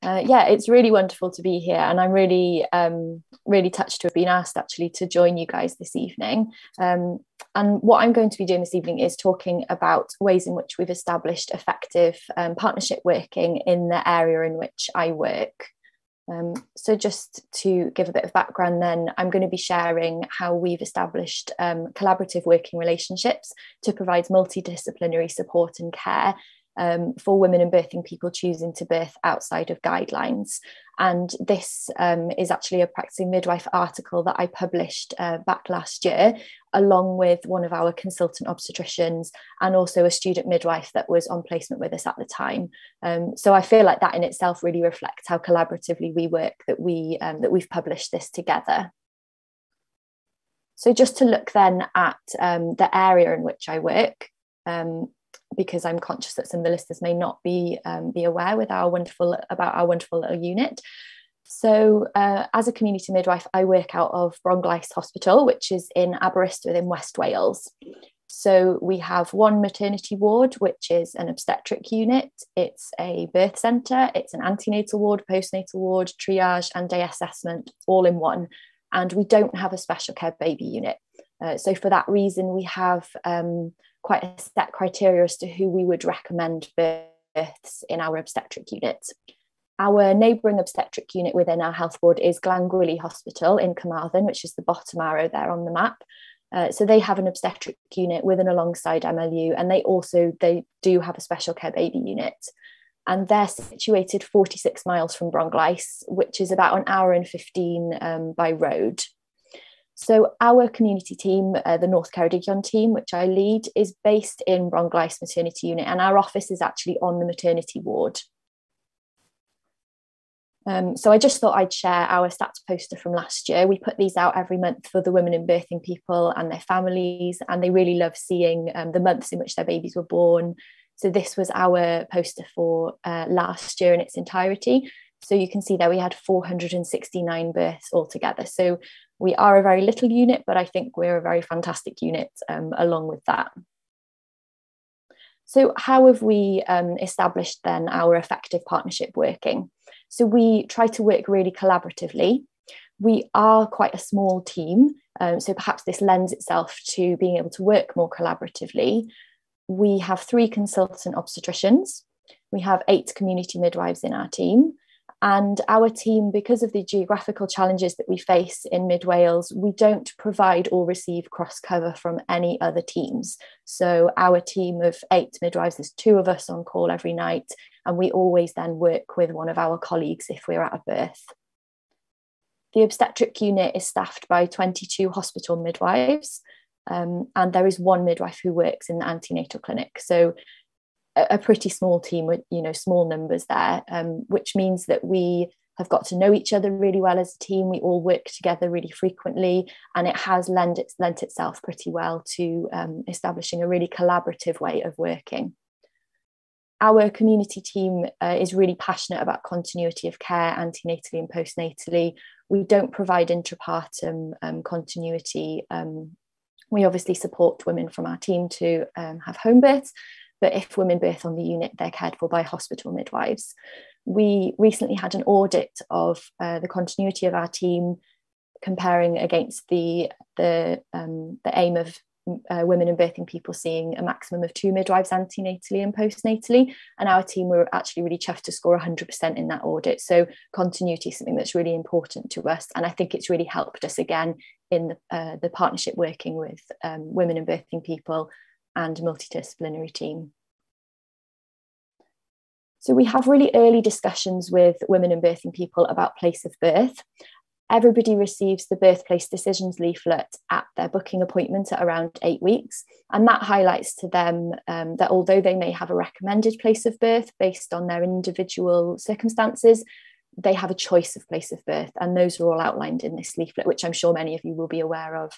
Yeah, it's really wonderful to be here, and I'm really, really touched to have been asked actually to join you guys this evening. And what I'm going to be doing this evening is talking about ways in which we've established effective partnership working in the area in which I work. So just to give a bit of background then, I'm going to be sharing how we've established collaborative working relationships to provide multidisciplinary support and care for women and birthing people choosing to birth outside of guidelines. And this is actually a Practicing Midwife article that I published back last year, along with one of our consultant obstetricians and also a student midwife that was on placement with us at the time. So I feel like that in itself really reflects how collaboratively we work, that we've published this together. So just to look then at the area in which I work, because I'm conscious that some of the listeners may not be aware about our wonderful little unit. So as a community midwife, I work out of Bronglais Hospital, which is in Aberystwyth in West Wales. So we have one maternity ward, which is an obstetric unit. It's a birth centre, it's an antenatal ward, postnatal ward, triage and day assessment, all in one. And we don't have a special care baby unit. So for that reason, we have quite a set criteria as to who we would recommend births in our obstetric unit. Our neighbouring obstetric unit within our health board is Glangwili Hospital in Carmarthen, which is the bottom arrow there on the map. So they have an obstetric unit with and alongside MLU, and they do have a special care baby unit. And they're situated 46 miles from Bronglais, which is about an hour and 15 by road. So our community team, the North Ceredigion team, which I lead, is based in Bronglais Maternity Unit, and our office is actually on the maternity ward. So I just thought I'd share our stats poster from last year. We put these out every month for the women and birthing people and their families, and they really love seeing the months in which their babies were born. So this was our poster for last year in its entirety. So you can see there we had 469 births altogether. So we are a very little unit, but I think we're a very fantastic unit along with that. So how have we established then our effective partnership working? So we try to work really collaboratively. We are quite a small team, so perhaps this lends itself to being able to work more collaboratively. We have 3 consultant obstetricians. We have 8 community midwives in our team. And our team, because of the geographical challenges that we face in Mid Wales, we don't provide or receive cross cover from any other teams. So our team of 8 midwives, there's 2 of us on call every night, and we always then work with one of our colleagues if we're at a birth. The obstetric unit is staffed by 22 hospital midwives, and there is 1 midwife who works in the antenatal clinic. So a pretty small team with, small numbers there, which means that we have got to know each other really well as a team. We all work together really frequently, and it has lent itself pretty well to establishing a really collaborative way of working. Our community team is really passionate about continuity of care antenatally and postnatally. We don't provide intrapartum continuity. We obviously support women from our team to have home births, but if women birth on the unit, they're cared for by hospital midwives. We recently had an audit of the continuity of our team, comparing against the aim of women and birthing people seeing a maximum of 2 midwives antenatally and postnatally. And our team were actually really chuffed to score 100% in that audit. So continuity is something that's really important to us. And I think it's really helped us again in the partnership working with women and birthing people and multidisciplinary team. So we have really early discussions with women and birthing people about place of birth. Everybody receives the birthplace decisions leaflet at their booking appointment at around 8 weeks. And that highlights to them that although they may have a recommended place of birth based on their individual circumstances, they have a choice of place of birth. And those are all outlined in this leaflet, which I'm sure many of you will be aware of.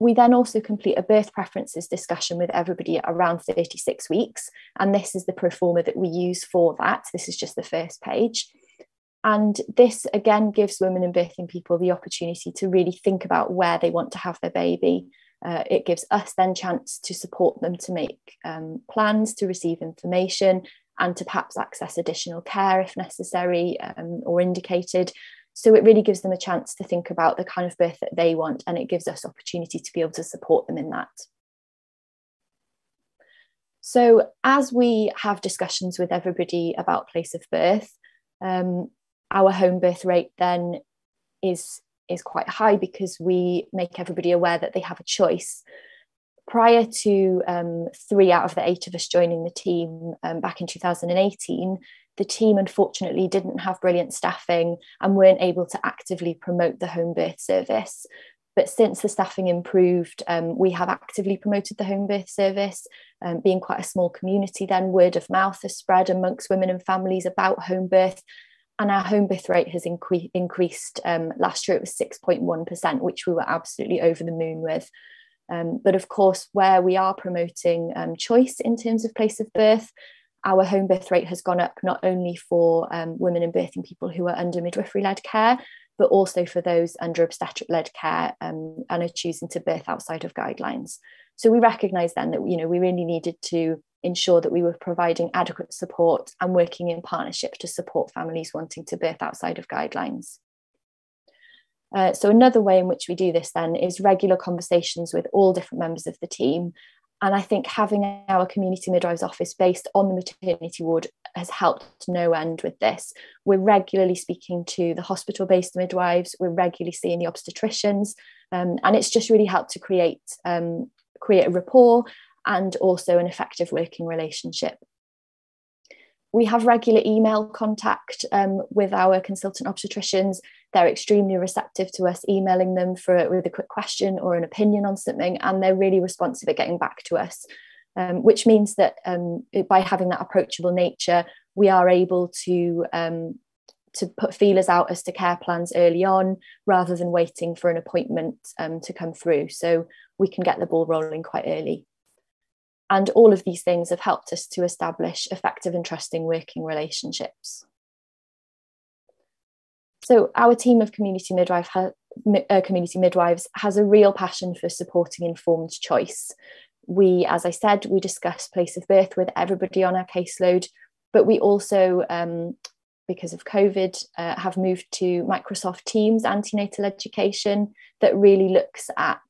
We then also complete a birth preferences discussion with everybody at around 36 weeks. And this is the pro forma that we use for that. This is just the first page. And this again gives women and birthing people the opportunity to really think about where they want to have their baby. It gives us then chance to support them to make plans, to receive information, and to perhaps access additional care if necessary or indicated. So it really gives them a chance to think about the kind of birth that they want, and it gives us opportunity to be able to support them in that. So as we have discussions with everybody about place of birth, our home birth rate then is quite high, because we make everybody aware that they have a choice. Prior to 3 out of the 8 of us joining the team back in 2018, the team unfortunately didn't have brilliant staffing and weren't able to actively promote the home birth service. But since the staffing improved, we have actively promoted the home birth service. Being quite a small community, then word of mouth has spread amongst women and families about home birth, and our home birth rate has increased. Last year it was 6.1%, which we were absolutely over the moon with. But of course, where we are promoting choice in terms of place of birth, our home birth rate has gone up not only for women and birthing people who are under midwifery-led care, but also for those under obstetric-led care and are choosing to birth outside of guidelines. So we recognise then that, we really needed to ensure that we were providing adequate support and working in partnership to support families wanting to birth outside of guidelines. So another way in which we do this then is regular conversations with all different members of the team. And I think having our community midwives office based on the maternity ward has helped no end with this. We're regularly speaking to the hospital-based midwives, we're regularly seeing the obstetricians, and it's just really helped to create a rapport and also an effective working relationship. We have regular email contact with our consultant obstetricians. They're extremely receptive to us emailing them with a quick question or an opinion on something, and they're really responsive at getting back to us, which means that by having that approachable nature, we are able to put feelers out as to care plans early on, rather than waiting for an appointment to come through. So we can get the ball rolling quite early. And all of these things have helped us to establish effective and trusting working relationships. So our team of community midwives has a real passion for supporting informed choice. We, as I said, we discuss place of birth with everybody on our caseload, but we also, because of COVID, have moved to Microsoft Teams antenatal education that really looks at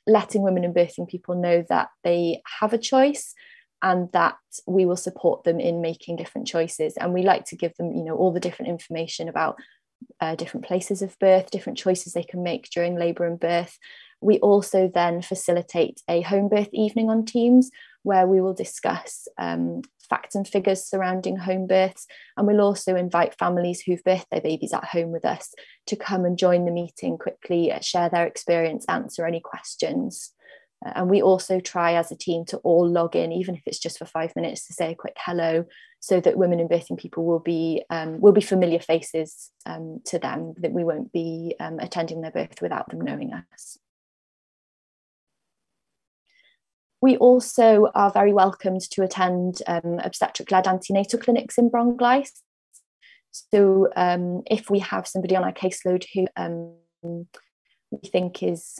letting women and birthing people know that they have a choice and that we will support them in making different choices. And we like to give them, all the different information about different places of birth, different choices they can make during labour and birth. We also then facilitate a home birth evening on Teams, where we will discuss facts and figures surrounding home births, and we'll also invite families who've birthed their babies at home with us to come and join the meeting quickly, share their experience, answer any questions. And we also try as a team to all log in, even if it's just for 5 minutes, to say a quick hello, so that women and birthing people will be familiar faces to them, that we won't be attending their birth without them knowing us. We also are very welcomed to attend obstetric-led antenatal clinics in Bronglais. So if we have somebody on our caseload who we think is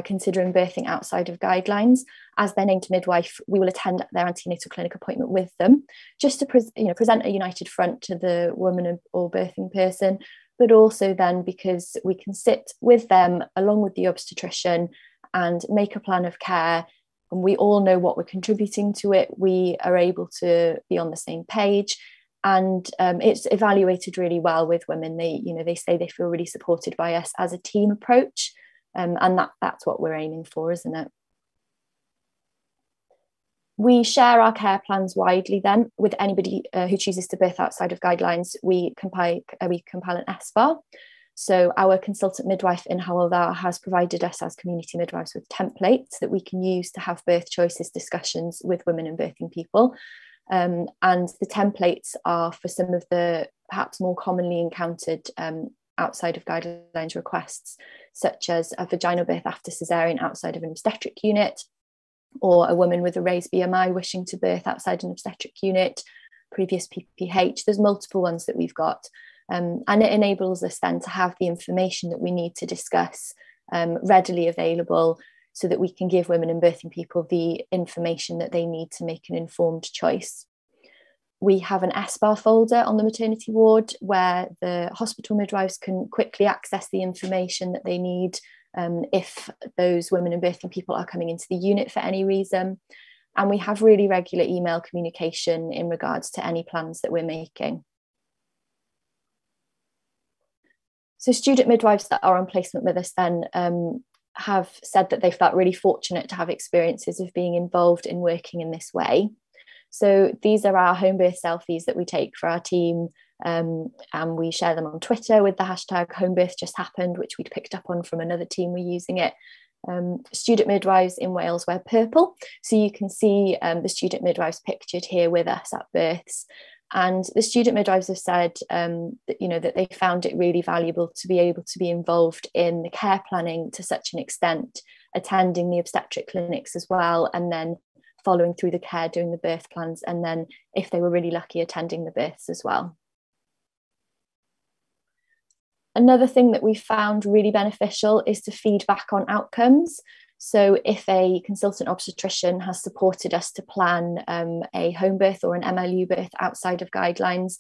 considering birthing outside of guidelines, as their named midwife, we will attend their antenatal clinic appointment with them, just to present a united front to the woman or birthing person, but also then because we can sit with them along with the obstetrician and make a plan of care, and we all know what we're contributing to it. We are able to be on the same page, and it's evaluated really well with women. They say they feel really supported by us as a team approach, and that's what we're aiming for, isn't it? We share our care plans widely then with anybody who chooses to birth outside of guidelines. We compile an SFAR. So our consultant midwife in Hywel has provided us as community midwives with templates that we can use to have birth choices discussions with women and birthing people. And the templates are for some of the perhaps more commonly encountered outside of guidelines requests, such as a vaginal birth after caesarean outside of an obstetric unit, or a woman with a raised BMI wishing to birth outside an obstetric unit, previous PPH. There's multiple ones that we've got. And it enables us then to have the information that we need to discuss readily available, so that we can give women and birthing people the information that they need to make an informed choice. We have an SBAR folder on the maternity ward where the hospital midwives can quickly access the information that they need if those women and birthing people are coming into the unit for any reason. And we have really regular email communication in regards to any plans that we're making. So student midwives that are on placement with us then have said that they felt really fortunate to have experiences of being involved in working in this way. So these are our home birth selfies that we take for our team, and we share them on Twitter with the hashtag homebirth just happened, which we'd picked up on from another team we're using it. Student midwives in Wales wear purple, so you can see the student midwives pictured here with us at births. And the student midwives have said that they found it really valuable to be able to be involved in the care planning to such an extent, attending the obstetric clinics as well, and then following through the care, doing the birth plans, and then if they were really lucky, attending the births as well. Another thing that we found really beneficial is to feed back on outcomes. So if a consultant obstetrician has supported us to plan a home birth or an MLU birth outside of guidelines,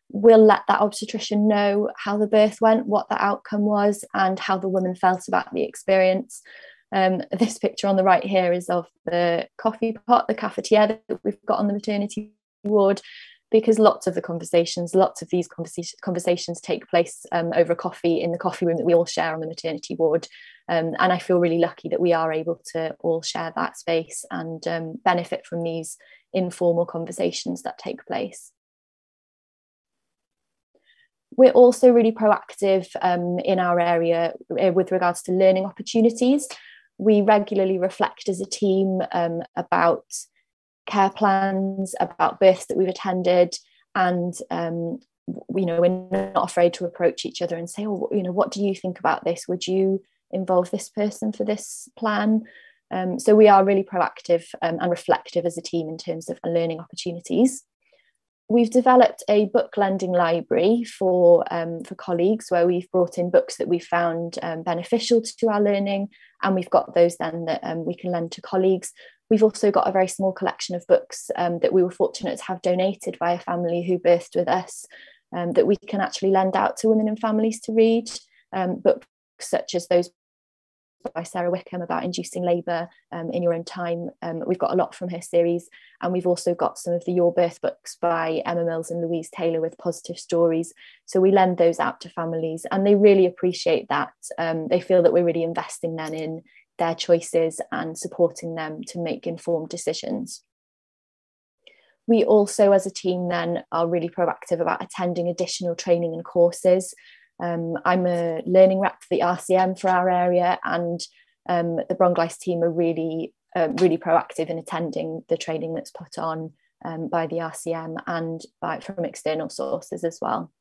we'll let that obstetrician know how the birth went, what the outcome was, and how the woman felt about the experience. This picture on the right here is of the coffee pot, the cafetiere that we've got on the maternity ward, because lots of these conversations take place over coffee in the coffee room that we all share on the maternity ward. And I feel really lucky that we are able to all share that space and benefit from these informal conversations that take place. We're also really proactive in our area with regards to learning opportunities. We regularly reflect as a team about care plans, about births that we've attended, and we're not afraid to approach each other and say, what do you think about this? Would you involve this person for this plan? So we are really proactive and reflective as a team in terms of learning opportunities. We've developed a book lending library for colleagues, where we've brought in books that we found beneficial to our learning, and we've got those then that we can lend to colleagues. We've also got a very small collection of books that we were fortunate to have donated by a family who birthed with us, that we can actually lend out to women and families to read. Books such as those by Sarah Wickham about inducing labour in your own time. We've got a lot from her series, and we've also got some of the Your Birth books by Emma Mills and Louise Taylor with positive stories. So we lend those out to families, and they really appreciate that. They feel that we're really investing then in their choices and supporting them to make informed decisions. We also, as a team, then are really proactive about attending additional training and courses. I'm a learning rep for the RCM for our area, and the Bronglice team are really proactive in attending the training that's put on by the RCM and from external sources as well.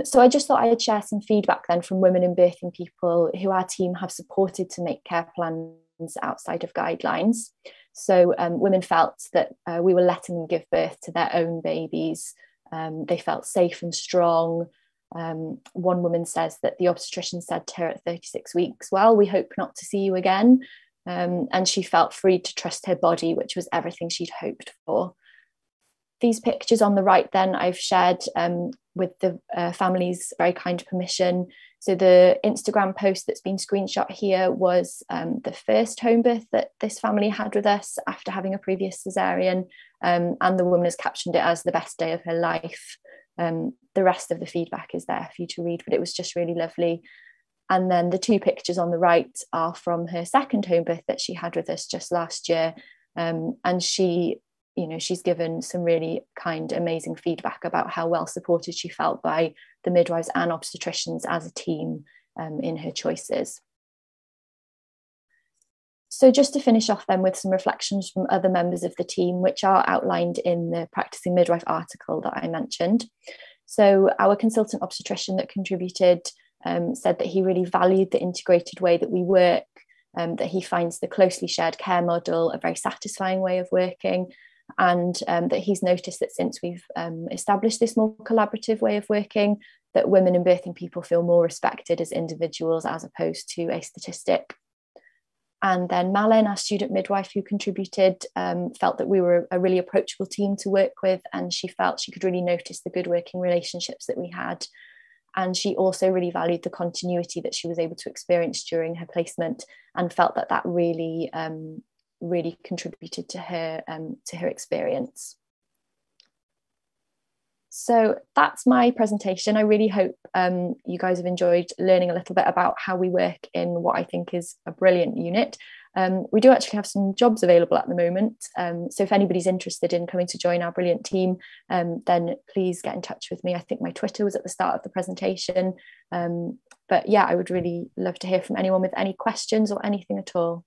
So I just thought I'd share some feedback then from women and birthing people who our team have supported to make care plans outside of guidelines. So women felt that we were letting them give birth to their own babies. They felt safe and strong. One woman says that the obstetrician said to her at 36 weeks, "Well, we hope not to see you again." And she felt free to trust her body, which was everything she'd hoped for. These pictures on the right then I've shared with the family's very kind permission. So the Instagram post that's been screenshot here was the first home birth that this family had with us after having a previous cesarean, and the woman has captioned it as the best day of her life. The rest of the feedback is there for you to read, but it was just really lovely. And then the two pictures on the right are from her second home birth that she had with us just last year, and she's given some really kind, amazing feedback about how well supported she felt by the midwives and obstetricians as a team in her choices. So just to finish off then with some reflections from other members of the team, which are outlined in the Practicing Midwife article that I mentioned. So our consultant obstetrician that contributed said that he really valued the integrated way that we work, that he finds the closely shared care model a very satisfying way of working, and that he's noticed that since we've established this more collaborative way of working, that women and birthing people feel more respected as individuals as opposed to a statistic. And then Malin, our student midwife who contributed, felt that we were a really approachable team to work with, and she felt she could really notice the good working relationships that we had. And she also really valued the continuity that she was able to experience during her placement, and felt that that really, really contributed to her experience. So that's my presentation. I really hope you guys have enjoyed learning a little bit about how we work in what I think is a brilliant unit. We do actually have some jobs available at the moment. So if anybody's interested in coming to join our brilliant team, then please get in touch with me. I think my Twitter was at the start of the presentation. But yeah, I would really love to hear from anyone with any questions or anything at all.